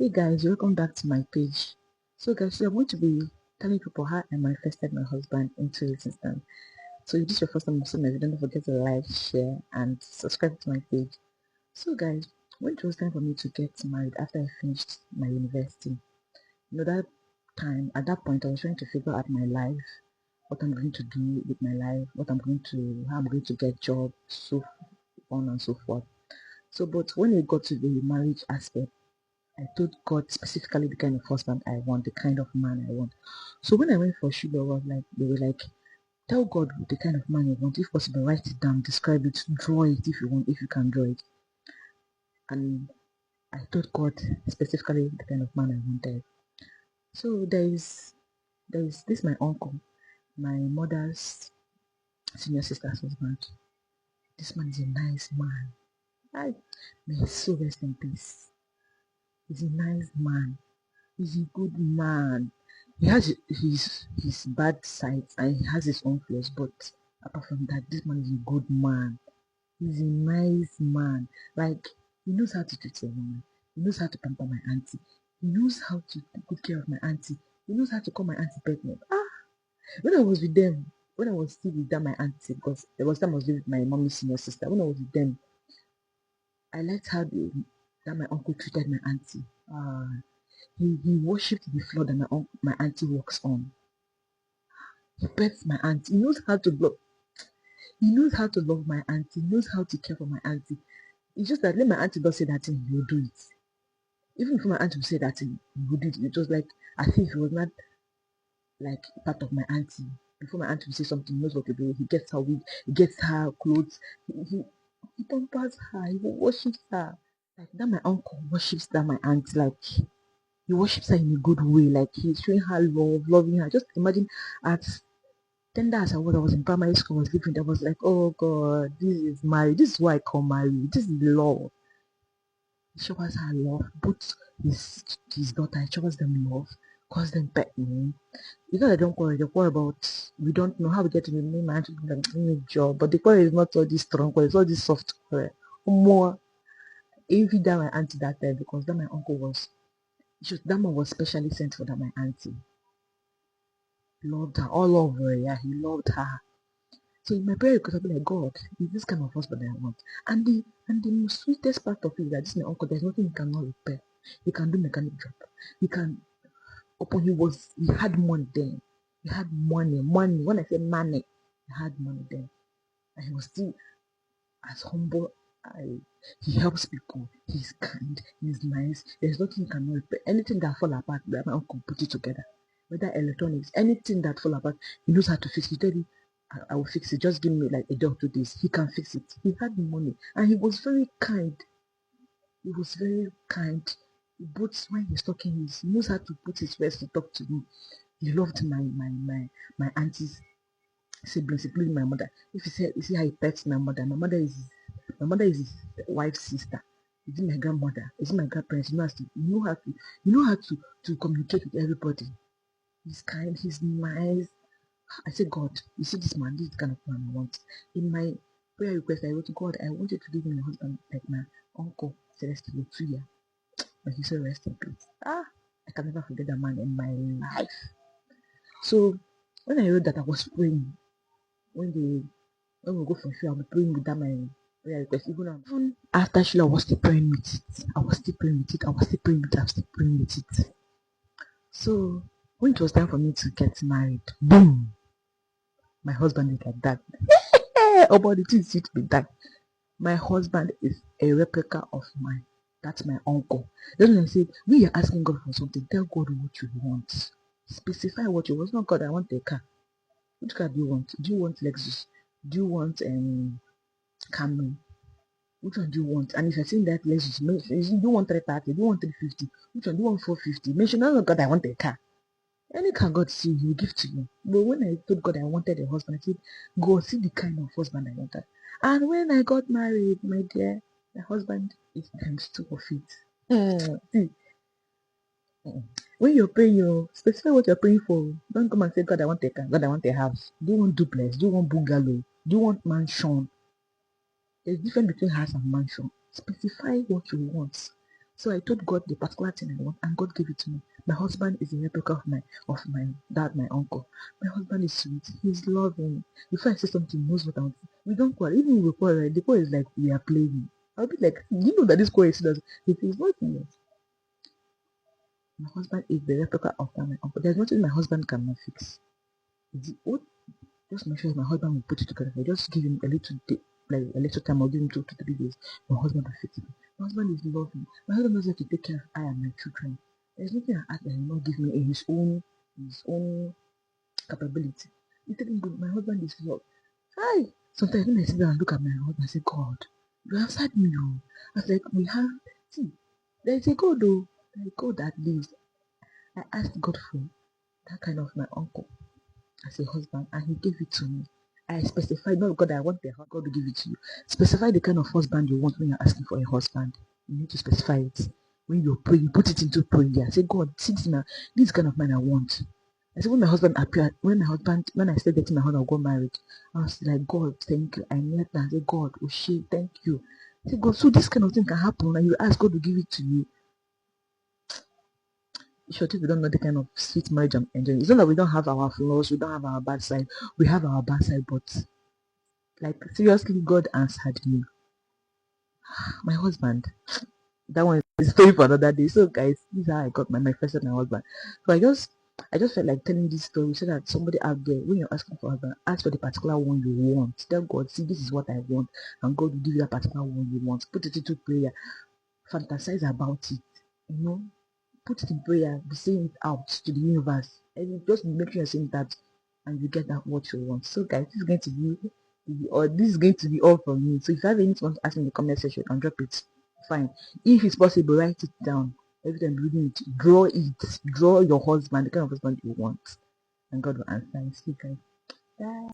Hey guys, welcome back to my page. So guys, I'm going to be telling people how I manifested my husband into existence. So if this is your first time seeing my video, don't forget to like, share and subscribe to my page. So guys, when it was time for me to get married after I finished my university, that time, at that point I was trying to figure out my life, what I'm going to do with my life, how I'm going to get job, so on and so forth. So but when it got to the marriage aspect, I told God specifically the kind of husband I want, the kind of man I want. So when I went for Shiloh, they were like, tell God the kind of man you want. If possible, write it down, describe it, draw it if you want, if you can draw it. And I told God specifically the kind of man I wanted. So this my uncle, my mother's senior sister's husband. This man is a nice man. May his soul rest in peace. He's a nice man. He's a good man. He has his bad sides and he has his own flaws, but apart from that, this man is a good man. He's a nice man. Like, he knows how to treat a woman. He knows how to pamper my auntie. He knows how to take good care of my auntie. He knows how to call my auntie pregnant. When I was with them, when I was still with that my auntie, because there was time I was with my mommy's senior sister. When I was with them, I liked how that my uncle treated my auntie. He worshipped the floor that my auntie walks on. He pets my auntie. He knows how to love. He knows how to love my auntie. He knows how to care for my auntie. It's just that let my auntie not say that thing, he will do it. Even if my auntie will say that thing, he will do it. It was like I think he was not like part of my auntie. Before my auntie will say something, he knows what to do. He gets her wig, he gets her clothes. He pampers her. He worships her. Like that, my uncle worships that my auntie. Like he worships her in a good way. Like he's showing her love, loving her. Just imagine at tender as I was in primary school, I was living, I was like, oh God, this is marriage. This is what I call marriage. This is love. He showers her love. Both his daughter, he showers them love, calls them pet name. You know, they don't quarrel. They quarrel about, we don't know how we get to the name, I need a job. But the quarrel is not all this strong quarrel, it's all this soft quarrel. More envy that my auntie that time because that my uncle was, that man was specially sent for that my auntie. Loved her all over, yeah, he loved her. So in my prayer request, I'll be like, God, is this kind of husband I want? And the most sweetest part of it is that this my uncle, there's nothing he cannot repair. He can do mechanic job. He can he had money then. He had money. When I say money, he had money then. And he was still as humble. He helps people. He's kind. He's nice. There's nothing he cannot repair. Anything that fall apart, that my uncle put it together. Whether electronics, anything that fall apart, he knows how to fix it. He tell you, I will fix it. Just give me like a day or 2 days. He can fix it. He had money. And he was very kind. He was very kind. Both when he's talking, he knows how to put his words to talk to me. He loved my auntie's siblings, including my mother. If you see how he pets my mother is his wife's sister. Is it my grandmother? Is it my grandparents? You know how to communicate with everybody. He's kind, he's nice. I said, God, you see this man, this is the kind of man I want. In my prayer request, I wrote, God, I want you to give me a husband like my uncle Celestine Tuya. But he said, rest in peace. I can never forget that man in my life. So when I wrote that, I was praying. When we go for sure, I'll be praying with that my prayer request. Even after Sheila, I was still praying with it. I was still praying with it. I was still praying with it. I was still praying with it. So when it was time for me to get married, boom, my husband is like that. Oh, but it is to be that. My husband is a replica of mine. That's my uncle. Then I said, when you're asking God for something, tell God what you want. Specify what you want. Not God, I want a car. Which car do you want? Do you want Lexus? Do you want Camry? Which one do you want? And if you're saying that Lexus, do you want 330? Do you want 350? Which one do you want 450? Mention, no, God, I want a car. Any car God see, He will give to you. But when I told God I wanted a husband, I said, God, see the kind of husband I wanted. And when I got married, my dear, my husband is times 2 of it. See, when you're praying, you specify what you're praying for. Don't come and say, God, I want a car. God, I want a house. Do you want duplex? Do you want bungalow? Do you want mansion? There's difference between house and mansion. Specify what you want. So I told God the particular thing I want, and God gave it to me. My husband is a replica of my dad, my uncle. My husband is sweet. He's loving. If I say something, he knows what I want. We don't quarrel. Even if we quarrel, the quarrel is like we are playing. I'll be like, you know that this quarrel is serious. If it's not serious. My husband is the replica of my uncle. There's nothing my husband cannot fix. Just make sure my husband will put it together. I just give him a little like a little time. I'll give him 2 to 3 days. My husband will fix it. My husband is loving. My husband knows how to take care of I and my children. There's nothing I ask that he will not give me in his own capability. He's taking good. My husband is love. Hi. Sometimes when I sit down and look at my husband, I say, God, you answered me. Oh. I was like, there is a God though. There is a God that lives. I asked God for that kind of my uncle as a husband, and he gave it to me. I specified, not God, I want the husband, God to give it to you. Specify the kind of husband you want when you're asking for a husband. You need to specify it. When you're praying, put it into prayer. Say, God, this kind of man I want. I said, when my husband appeared, when I started dating my husband, I got married, I was like, God, thank you. I knelt and I said, God, Oshé, thank you. I said, God, so this kind of thing can happen, and you ask God to give it to you. Short if we don't know the kind of sweet marriage I'm enjoying. It's not that we don't have our flaws, we don't have our bad side. We have our bad side, but like seriously, God answered me. My husband, that one is story for another day. So guys, this is how I got my first and my husband. So I just felt like telling this story so that somebody out there, when you're asking for a husband, ask for the particular one you want. Tell God, see, this is what I want, and God will give you that particular one you want. Put it into prayer, fantasize about it, you know. Put it in prayer, be saying it out to the universe, and just make sure you're saying that, and you get that what you want. So guys, this is going to be all from me. So if you have anything to ask me in the comment section, you can drop it. Fine. If it's possible, write it down. Every time you're reading it, draw your husband, the kind of husband you want, and God will answer. See you guys. Bye.